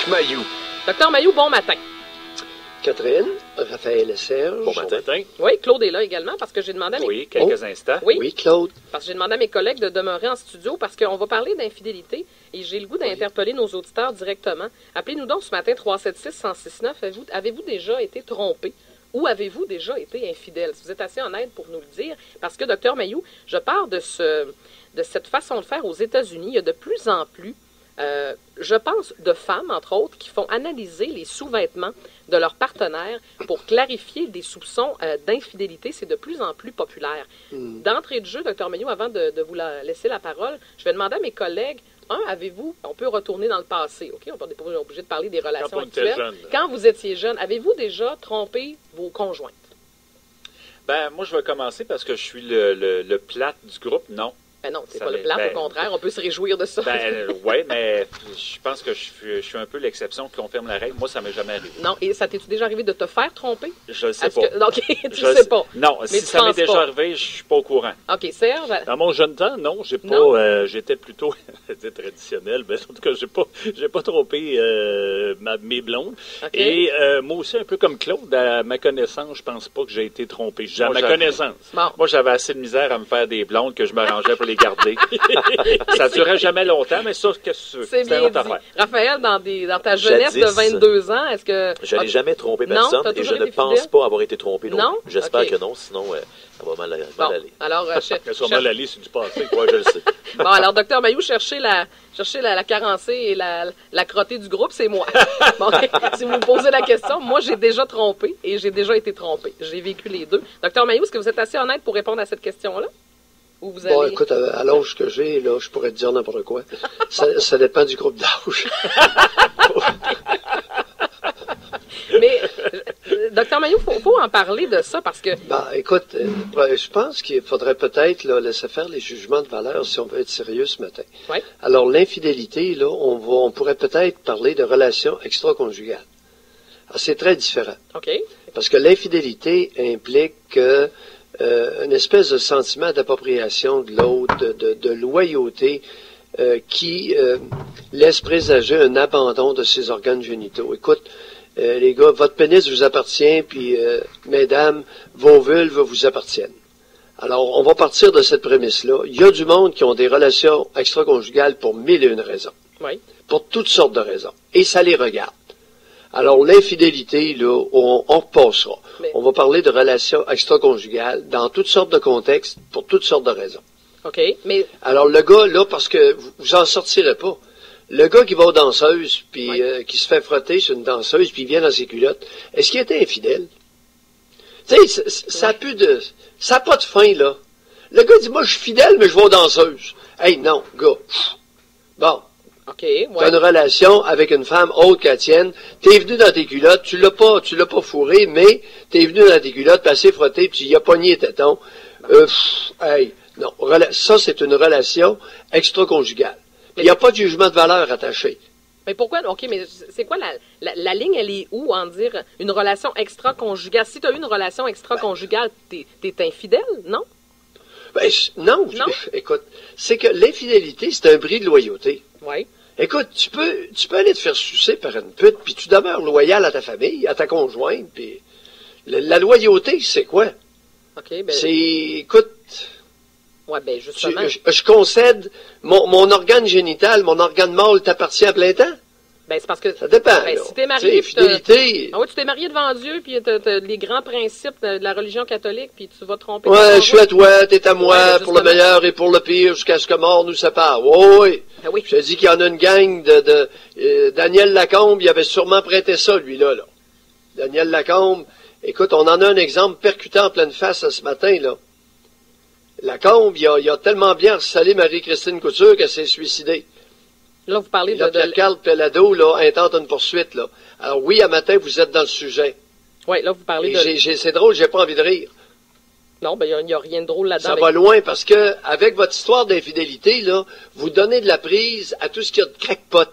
Marc Mailloux. Docteur Mailloux, bon matin. Catherine, Raphaël et Serge. Bon matin. Oui, Claude est là également parce que j'ai demandé à mes... Oui, quelques instants. Oui, Claude. Parce que j'ai demandé à mes collègues de demeurer en studio parce qu'on va parler d'infidélité et j'ai le goût d'interpeller nos auditeurs directement. Appelez-nous donc ce matin 376-1069. Avez-vous déjà été trompé? Ou avez-vous déjà été infidèle? Si vous êtes assez honnête pour nous le dire, parce que, docteur Mailloux, je pars de cette façon de faire aux États-Unis. Il y a de plus en plus, je pense, de femmes, entre autres, qui font analyser les sous-vêtements de leurs partenaires pour clarifier des soupçons d'infidélité. C'est de plus en plus populaire. D'entrée de jeu, docteur Mailloux, avant de vous laisser la parole, je vais demander à mes collègues, avez-vous, on peut retourner dans le passé, OK? On n'est pas obligé de parler des relations actuelles. Quand vous étiez jeune, avez-vous déjà trompé vos conjointes? Ben, moi, je vais commencer parce que je suis le plate du groupe. Non. Ben non, c'est pas le plat, au contraire, on peut se réjouir de ça. Ben, oui, mais je pense que je suis un peu l'exception qui confirme la règle. Moi, ça m'est jamais arrivé. Non, et ça t'est-tu déjà arrivé de te faire tromper? Je le sais pas. OK, tu le sais pas. Non, mais si ça m'est déjà arrivé, je suis pas au courant. OK, Serge? Dans mon jeune temps, non, j'ai pas. J'étais plutôt traditionnel, mais en tout cas, j'ai pas trompé mes blondes. Okay. Et moi aussi, un peu comme Claude, à ma connaissance, je pense pas que j'ai été trompé. À ma connaissance. Bon. Moi, j'avais assez de misère à me faire des blondes que je m'arrangeais pour les garder. Ça durait jamais longtemps, mais ça, qu'est-ce que c'est bien dit. Raphaël, dans ta jeunesse de 22 ans, est-ce que... Je n'ai jamais trompé personne et je ne pense pas avoir été trompé non plus. J'espère que non, sinon ça va mal aller. Alors, que ça va mal aller, c'est du passé. Oui, je le sais. Bon, alors, docteur Mailloux, cherchez la carencée et la crottée du groupe, c'est moi. Bon, si vous me posez la question, moi, j'ai déjà trompé et j'ai déjà été trompé. J'ai vécu les deux. Docteur Mailloux, est-ce que vous êtes assez honnête pour répondre à cette question-là? Bon, écoute, à l'âge que j'ai, là, je pourrais te dire n'importe quoi. Ça dépend du groupe d'âge. Mais, docteur Mailloux, faut en parler de ça parce que... Ben, écoute, je pense qu'il faudrait peut-être laisser faire les jugements de valeur si on veut être sérieux ce matin. Oui. Alors, l'infidélité, là, on pourrait peut-être parler de relations extra-conjugales. Alors, c'est très différent. OK. Parce que l'infidélité implique que une espèce de sentiment d'appropriation de l'autre, de loyauté qui laisse présager un abandon de ses organes génitaux. Écoute, les gars, votre pénis vous appartient, puis mesdames, vos vulves vous appartiennent. Alors, on va partir de cette prémisse-là. Il y a du monde qui ont des relations extra-conjugales pour mille et une raisons. Oui. Pour toutes sortes de raisons. Et ça les regarde. Alors, l'infidélité, là, on repassera. Mais... On va parler de relations extra-conjugales dans toutes sortes de contextes, pour toutes sortes de raisons. OK, mais... Alors, le gars, là, parce que vous en sortirez pas. Le gars qui va aux danseuses, puis qui se fait frotter sur une danseuse, puis il vient dans ses culottes, est-ce qu'il était infidèle? Tu sais, ça a plus de... Ça n'a pas de fin, là. Le gars dit, moi, je suis fidèle, mais je vais aux danseuses. Hey, non, gars. Bon. OK, ouais. Tu as une relation avec une femme autre que la tienne, t'es venu dans tes culottes, tu l'as pas fourré, mais t'es venu dans tes culottes, puis elle s'est frottée, puis il a pogné les tétons. Hey, non. Ça, c'est une relation extra-conjugale. Il n'y a pas de jugement de valeur attaché. Mais pourquoi? OK, mais c'est quoi la ligne, elle est où en dire une relation extra-conjugale? Si tu as eu une relation extra-conjugale, t'es infidèle, non? Ben, non. Écoute, c'est que l'infidélité, c'est un bris de loyauté. Oui. Écoute, tu peux aller te faire sucer par une pute, puis tu demeures loyal à ta famille, à ta conjointe, puis la loyauté, c'est quoi? OK, ben... Écoute... Ouais, ben, justement... Je concède, mon organe génital, mon organe mâle t'appartient à plein temps? Ben, c'est parce que... Ça dépend, ben, là. Si t'es marié... fidélité... Ah oui, tu t'es marié devant Dieu, puis t'as les grands principes de la religion catholique, puis tu vas te tromper... Ouais, je suis à toi, t'es à moi, ouais, pour le meilleur et pour le pire, jusqu'à ce que mort nous sépare. Oui. Ah oui. Je te dis qu'il y en a une gang Daniel Lacombe, il avait sûrement prêté ça, lui-là. Là. Daniel Lacombe, écoute, on en a un exemple percutant en pleine face ce matin, là. Lacombe, il a tellement bien harcelé Marie-Christine Couture qu'elle s'est suicidée. Là, vous parlez de Pierre-Carl Pellado, là, intente une poursuite, là. Alors oui, à matin, vous êtes dans le sujet. Oui, là, vous parlez c'est drôle, j'ai pas envie de rire. Non, ben, il n'y a rien de drôle là-dedans. Ça va loin parce que, avec votre histoire d'infidélité, là, vous donnez de la prise à tout ce qu'il y a de crackpot.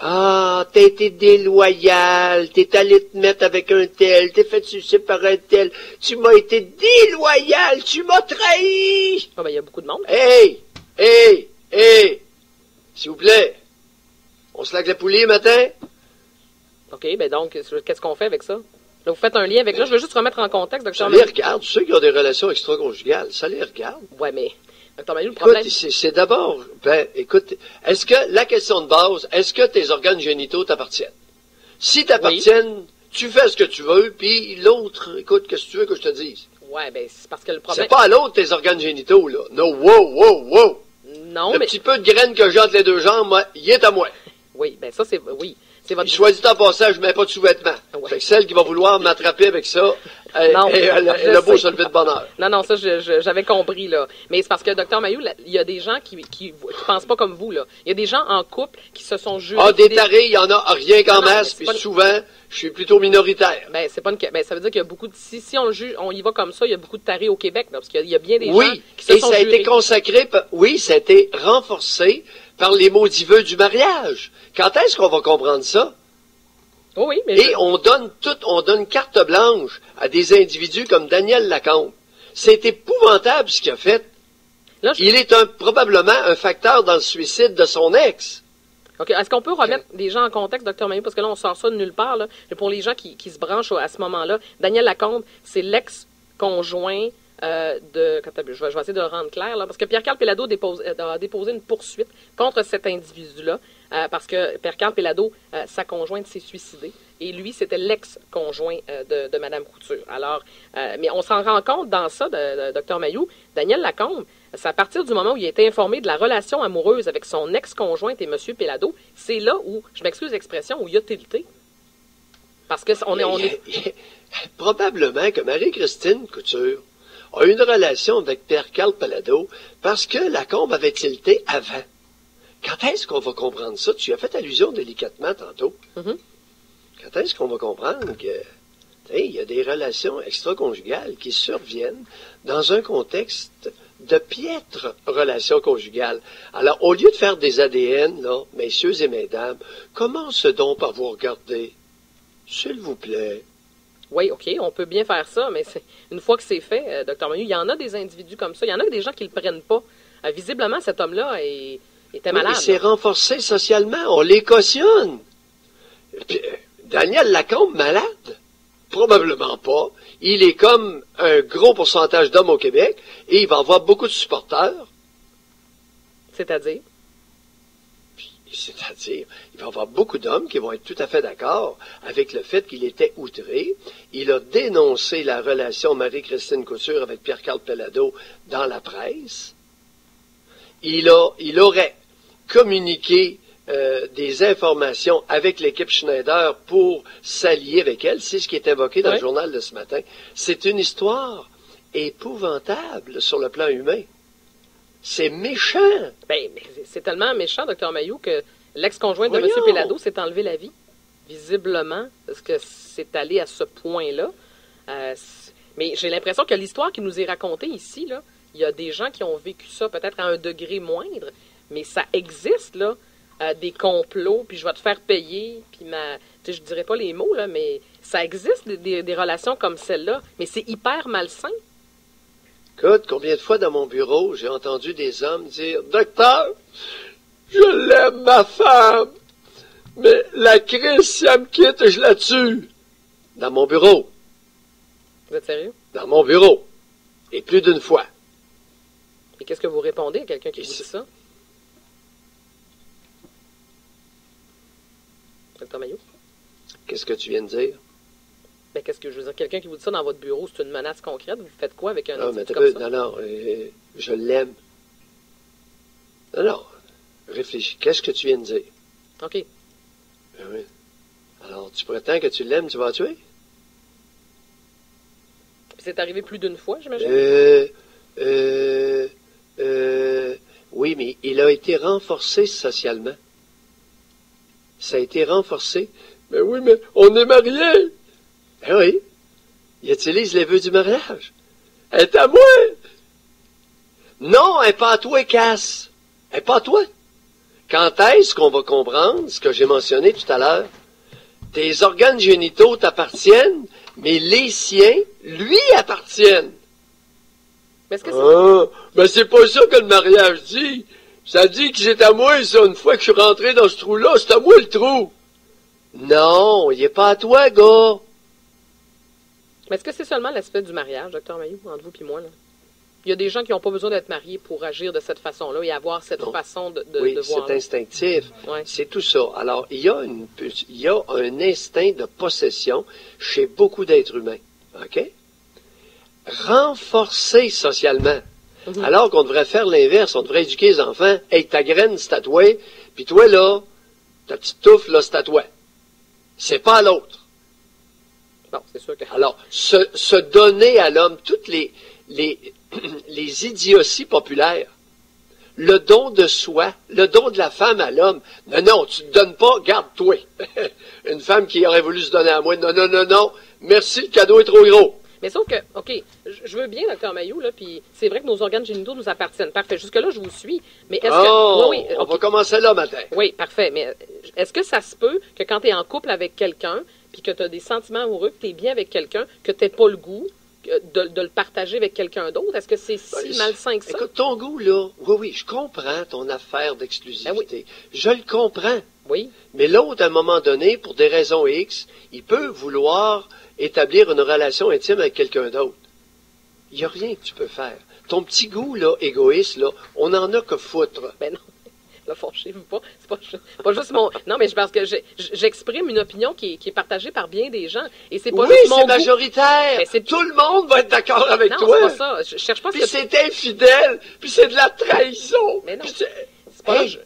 Ah, t'as été déloyal, t'es allé te mettre avec un tel, t'es fait sucer par un tel, tu m'as été déloyal, tu m'as trahi! Ah, ben, il y a beaucoup de monde. Hey! S'il vous plaît, On se laque la poulie le matin? OK, ben donc, qu'est-ce qu'on fait avec ça? Là, vous faites un lien avec... Là, je veux juste remettre en contexte, Dr. Ça les regarde. Ceux qui ont des relations extra-conjugales, ça les regarde. Ouais, mais... Dr. Mayou, le problème... Écoute, c'est d'abord... Ben, écoute, est-ce que... La question de base, est-ce que tes organes génitaux t'appartiennent? Si t'appartiennent, tu fais ce que tu veux, puis l'autre, écoute, qu'est-ce que tu veux que je te dise? Ouais, ben, c'est parce que le problème... C'est pas à l'autre tes organes génitaux, là. Non, wow! Non, le petit peu de graine que j'ai entre les deux jambes, moi, il est à moi. Oui, ben ça, c'est... Oui. Puis, soit dit en passant, je mets pas de sous-vêtements. Ouais. Fait que celle qui va vouloir m'attraper avec ça, elle a beau se lever de bonheur. Non, ça, j'avais compris, là. Mais c'est parce que, Dr. Mayou, il y a des gens qui pensent pas comme vous, là. Il y a des gens en couple qui se sont jurés... Ah, des tarés, il y en a rien qu'en masse, puis souvent, je suis plutôt minoritaire. Ben, c'est pas une... Ben, ça veut dire qu'il y a beaucoup de... Si on y va comme ça, il y a beaucoup de tarés au Québec, là, parce qu'il y a bien des gens qui se sont jurés. Oui, et ça a été consacré, ça a été renforcé par les maudits vœux du mariage. Quand est-ce qu'on va comprendre ça? Oh oui, mais et on donne carte blanche à des individus comme Daniel Lacombe. C'est épouvantable ce qu'il a fait. Là, il est probablement un facteur dans le suicide de son ex. OK. Est-ce qu'on peut remettre des gens en contexte, Dr. Mayou, parce que là, on sort ça de nulle part, là. Mais pour les gens qui se branchent à ce moment-là, Daniel Lacombe, l'ex-conjoint je vais essayer de le rendre clair, là, parce que Pierre-Carl Péladeau a déposé une poursuite contre cet individu-là, parce que Pierre-Carl Péladeau, sa conjointe s'est suicidée, et lui, c'était l'ex-conjoint de Mme Couture. Alors, mais on s'en rend compte dans ça, Dr. Mayou, Daniel Lacombe, c'est à partir du moment où il a été informé de la relation amoureuse avec son ex-conjointe et M. Péladeau, c'est là où, je m'excuse l'expression, où il a tilté. Parce que on est... Probablement que Marie-Christine Couture a une relation avec Pierre-Carl Péladeau parce que Lacombe avait tilté avant. Quand est-ce qu'on va comprendre ça? Tu as fait allusion délicatement tantôt. Mm-hmm. Quand est-ce qu'on va comprendre que il y a des relations extra-conjugales qui surviennent dans un contexte de piètre relation conjugale? Alors, au lieu de faire des ADN, là, messieurs et mesdames, commence donc par vous regarder. S'il vous plaît. Oui, OK, on peut bien faire ça, mais une fois que c'est fait, Dr. Mayou, il y en a des individus comme ça. Il y en a des gens qui ne le prennent pas. Visiblement, cet homme-là était malade. Mais c'est renforcé socialement. On les cautionne. Puis, Daniel Lacombe, malade? Probablement pas. Il est comme un gros pourcentage d'hommes au Québec et il va avoir beaucoup de supporters. C'est-à-dire? C'est-à-dire, il va y avoir beaucoup d'hommes qui vont être tout à fait d'accord avec le fait qu'il était outré. Il a dénoncé la relation Marie-Christine Couture avec Pierre-Carl Péladeau dans la presse. Il aurait communiqué des informations avec l'équipe Schneider pour s'allier avec elle. C'est ce qui est évoqué dans le journal de ce matin. C'est une histoire épouvantable sur le plan humain. C'est méchant. Ben, c'est tellement méchant, Dr. Mayou, que l'ex-conjoint de M. Péladeau s'est enlevé la vie, visiblement, parce que c'est allé à ce point-là. Mais j'ai l'impression que l'histoire qui nous est racontée ici, là, il y a des gens qui ont vécu ça peut-être à un degré moindre, mais ça existe, là, des complots, puis je vais te faire payer, puis je dirais pas les mots, là, mais ça existe des relations comme celle-là, mais c'est hyper malsain. Écoute, combien de fois dans mon bureau, j'ai entendu des hommes dire « Docteur, je l'aime, ma femme, mais la crise, si elle me quitte, je la tue. » Dans mon bureau. Vous êtes sérieux? Dans mon bureau. Et plus d'une fois. Et qu'est-ce que vous répondez à quelqu'un qui vous dit ça? Dr. Mayou? Qu'est-ce que tu viens de dire? Ben, qu'est-ce que je veux dire? Quelqu'un qui vous dit ça dans votre bureau, c'est une menace concrète? Vous faites quoi avec un individu comme ça? Non, je l'aime. Non, réfléchis. Qu'est-ce que tu viens de dire? OK. Ben oui. Alors, tu prétends que tu l'aimes, tu vas la tuer? C'est arrivé plus d'une fois, j'imagine? Oui, mais il a été renforcé socialement. Ça a été renforcé. Mais oui, mais on est mariés! Ben oui. Il utilise les vœux du mariage. Elle est à moi! Non, elle n'est pas à toi, Cass. Elle n'est pas à toi. Quand est-ce qu'on va comprendre ce que j'ai mentionné tout à l'heure? Tes organes génitaux t'appartiennent, mais les siens, lui, appartiennent. Mais est-ce que c'est... Ben c'est pas ça que le mariage dit. Ça dit que c'est à moi, ça. Une fois que je suis rentré dans ce trou-là, c'est à moi le trou. Non, il n'est pas à toi, gars. Mais est-ce que c'est seulement l'aspect du mariage, Dr. Mailloux, entre vous et moi, là? Il y a des gens qui n'ont pas besoin d'être mariés pour agir de cette façon-là et avoir cette façon de oui, voir. c'est instinctif. Ouais. C'est tout ça. Alors, il y a un instinct de possession chez beaucoup d'êtres humains. OK? Renforcé socialement. Alors qu'on devrait faire l'inverse. On devrait éduquer les enfants. Hey, ta graine, c'est à toi. Puis toi, là, ta petite touffe, là, c'est à toi. C'est pas à l'autre. Bon, c'est sûr que... Alors, se donner à l'homme toutes les idioties populaires, le don de soi, le don de la femme à l'homme. Non, non, tu ne te donnes pas, garde-toi. Une femme qui aurait voulu se donner à moi, non, non, non, non, merci, le cadeau est trop gros. Mais sauf que, OK, je veux bien, Dr. Mailloux, là, puis c'est vrai que nos organes génitaux nous appartiennent. Parfait, jusque-là, je vous suis. Mais est-ce que... Oui, on va commencer là, matin. Oui, parfait, mais est-ce que ça se peut que quand tu es en couple avec quelqu'un, puis que tu as des sentiments amoureux, que tu es bien avec quelqu'un, que tu n'aies pas le goût de le partager avec quelqu'un d'autre? Est-ce que c'est si malsain que ça? Écoute, ton goût, là, oui, je comprends ton affaire d'exclusivité. Je le comprends. Oui. Mais l'autre, à un moment donné, pour des raisons X, il peut vouloir établir une relation intime avec quelqu'un d'autre. Il n'y a rien que tu peux faire. Ton petit goût, là, égoïste, là, on n'en a que foutre. Ben non. Là, fâchez-vous pas. C'est pas juste mon... Non, mais parce que j'exprime une opinion qui est partagée par bien des gens. Et c'est pas juste mon c'est majoritaire. Tout le monde va être d'accord avec toi. Non, c'est pas ça. Je cherche pas puis c'est infidèle. Puis c'est de la trahison. Mais non. C'est pas... Hey.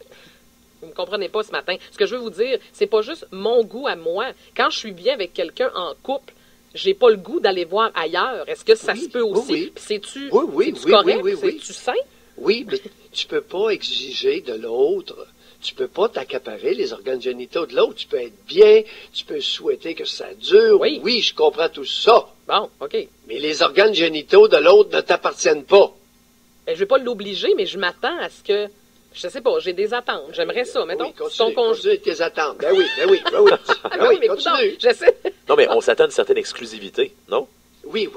Vous me comprenez pas ce matin. Ce que je veux vous dire, c'est pas juste mon goût à moi. Quand je suis bien avec quelqu'un en couple, j'ai pas le goût d'aller voir ailleurs. Est-ce que ça se peut aussi? Oui. Puis c'est-tu correct? C'est-tu sain? Oui, mais tu peux pas exiger de l'autre. Tu peux pas t'accaparer les organes génitaux de l'autre. Tu peux être bien, tu peux souhaiter que ça dure. Oui, je comprends tout ça. Bon, OK. Mais les organes génitaux de l'autre ne t'appartiennent pas. Ben, je vais pas l'obliger, mais je m'attends à ce que... Je sais pas, j'ai des attentes. J'aimerais ça. Mettons, continue tes attentes. Ben oui. mais continue. J'essaie. Non, mais on s'attend à une certaine exclusivité, non? Oui,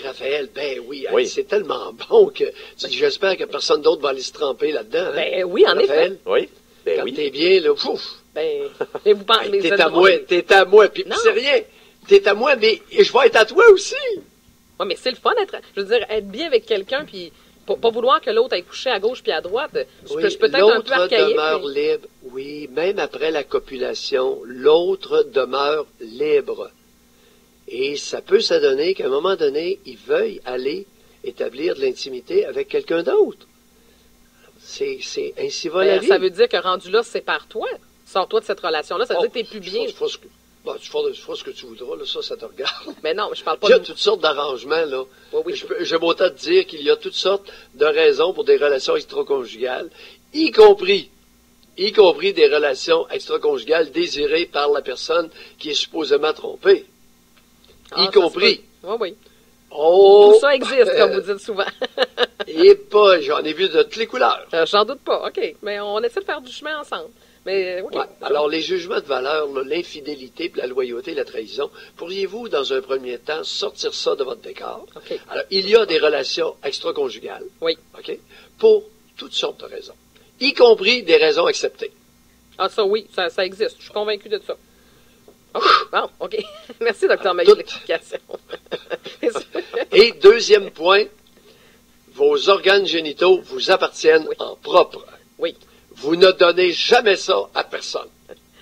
Raphaël, ben oui. Hey, c'est tellement bon que j'espère que personne d'autre va aller se tremper là-dedans. Ben oui, en effet. Oui. Ben quand t'es bien, là, pouf. Ben, mais vous pensez... T'es à moi, puis c'est rien. T'es à moi, mais je vais être à toi aussi. Oui, mais c'est le fun d'être... Je veux dire, être bien avec quelqu'un, puis pas vouloir que l'autre aille coucher à gauche puis à droite. Je peux être un peu archaïque. L'autre demeure libre. Oui, même après la copulation, l'autre demeure libre. Et ça peut s'adonner qu'à un moment donné, il veuille aller établir de l'intimité avec quelqu'un d'autre. C'est ainsi va la vie. Ça veut dire que rendu là, sépare-toi. Sors-toi de cette relation-là. Ça veut dire que t'es plus bien. Tu feras ce que tu voudras, là, ça te regarde. Mais non, je parle pas Il y a toutes sortes d'arrangements, là. Oui. J'aime autant te dire qu'il y a toutes sortes de raisons pour des relations extra-conjugales, y compris des relations extra-conjugales désirées par la personne qui est supposément trompée. Y compris. Oui. Oh, tout ça existe, comme vous dites souvent. Et pas, j'en ai vu de toutes les couleurs. J'en doute pas, OK. Mais on essaie de faire du chemin ensemble. Mais, OK. Ouais. Alors, les jugements de valeur, l'infidélité, la loyauté, la trahison, pourriez-vous, dans un premier temps, sortir ça de votre décor? OK. Alors, il y a des relations extra-conjugales. Oui. OK? Pour toutes sortes de raisons. Y compris des raisons acceptées. Ah, ça, oui, ça existe. Je suis convaincu de ça. OK. Bon, OK. Merci, Dr. Mailloux, de l'explication. Et deuxième point, vos organes génitaux vous appartiennent en propre. Oui. Vous ne donnez jamais ça à personne.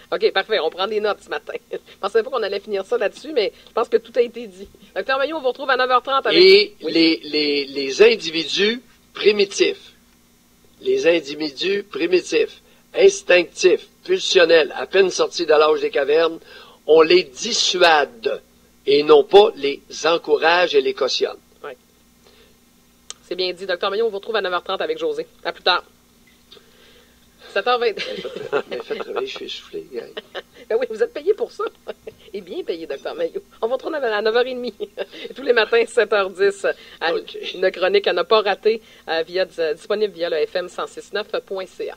OK, parfait. On prend des notes ce matin. Je ne pensais pas qu'on allait finir ça là-dessus, mais je pense que tout a été dit. Dr. Mailloux, on vous retrouve à 9h30 avec... Et les individus primitifs, instinctifs, pulsionnels, à peine sortis de l'âge des cavernes, on les dissuade et non pas les encourage et les cautionne. Oui. C'est bien dit. Dr. Mailloux, on vous retrouve à 9h30 avec José. À plus tard. 7h20. Faites travailler, je suis essoufflé. Ben oui, vous êtes payé pour ça. Et bien payé, Dr. Mailloux. On vous retrouve à 9h30. Tous les matins, 7h10. Une chronique à ne pas rater, disponible via le FM 106.9.ca.